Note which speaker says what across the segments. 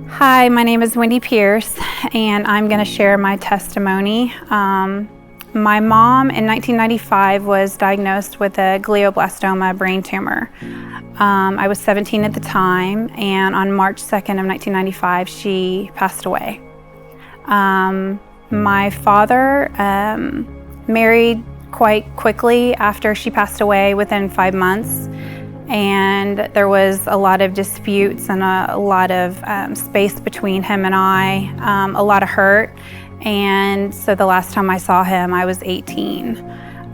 Speaker 1: Hi, my name is Wendy Pierce, and I'm going to share my testimony. My mom in 1995 was diagnosed with a glioblastoma brain tumor. I was 17 at the time, and on March 2nd of 1995, she passed away. My father married quite quickly after she passed away, within 5 months. And there was a lot of disputes and a lot of space between him and I, a lot of hurt. And so the last time I saw him, I was 18.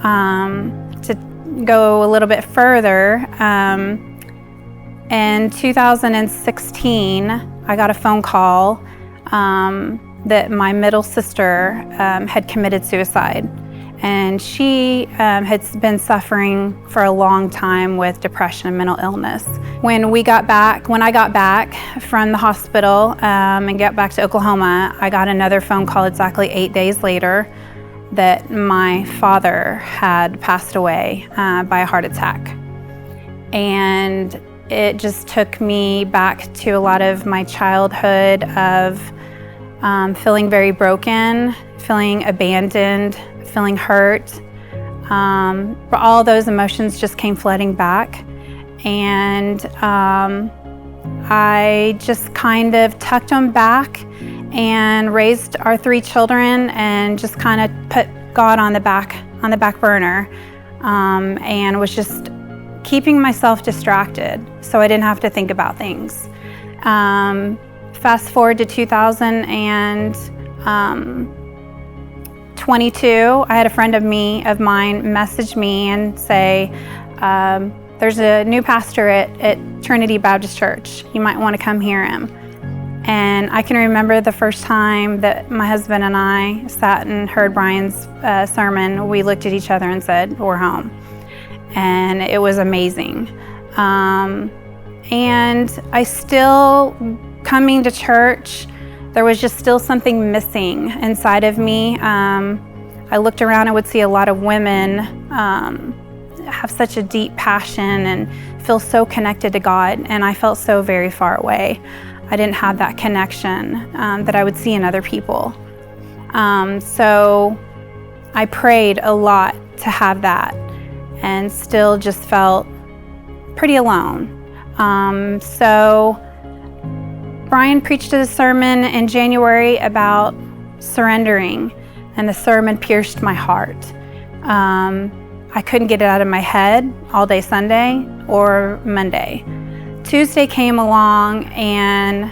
Speaker 1: To go a little bit further, in 2016, I got a phone call that my middle sister had committed suicide. And she had been suffering for a long time with depression and mental illness. When I got back from the hospital and got back to Oklahoma, I got another phone call exactly 8 days later that my father had passed away by a heart attack. And it just took me back to a lot of my childhood of feeling very broken, feeling abandoned, feeling hurt. All those emotions just came flooding back. And I just kind of tucked them back and raised our 3 children and just kind of put God on the back burner, and was just keeping myself distracted so I didn't have to think about things. Fast forward to 2022, I had a friend of mine message me and say, there's a new pastor at Trinity Baptist Church. You might want to come hear him. And I can remember the first time that my husband and I sat and heard Brian's sermon, we looked at each other and said, we're home. And it was amazing. And I still, coming to church, there was just still something missing inside of me. I looked around and would see a lot of women have such a deep passion and feel so connected to God, and I felt so very far away. I didn't have that connection that I would see in other people. So I prayed a lot to have that, and still just felt pretty alone. So Brian preached a sermon in January about surrendering, and the sermon pierced my heart. I couldn't get it out of my head all day Sunday or Monday. Tuesday came along, and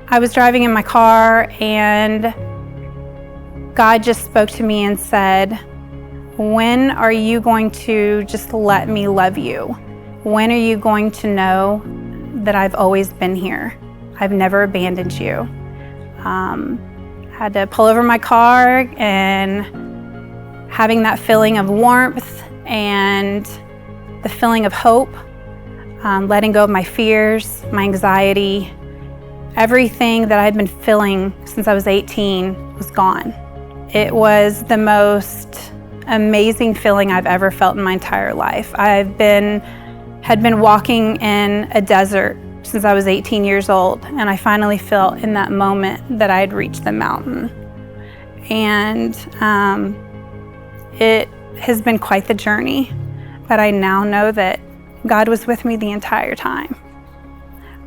Speaker 1: I was driving in my car, and God just spoke to me and said, when are you going to just let me love you? When are you going to know that I've always been here? I've never abandoned you. Had to pull over my car, and having that feeling of warmth and the feeling of hope, letting go of my fears, my anxiety, everything that I'd been feeling since I was 18 was gone. It was the most amazing feeling I've ever felt in my entire life. Had been walking in a desert since I was 18 years old, and I finally felt in that moment that I had reached the mountain. And it has been quite the journey, but I now know that God was with me the entire time.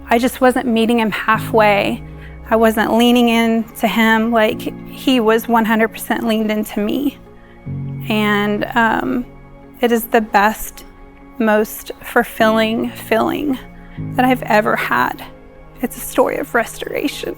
Speaker 1: I just wasn't meeting him halfway. I wasn't leaning into him like he was 100% leaned into me. And it is the best, most fulfilling feeling that I've ever had. It's a story of restoration.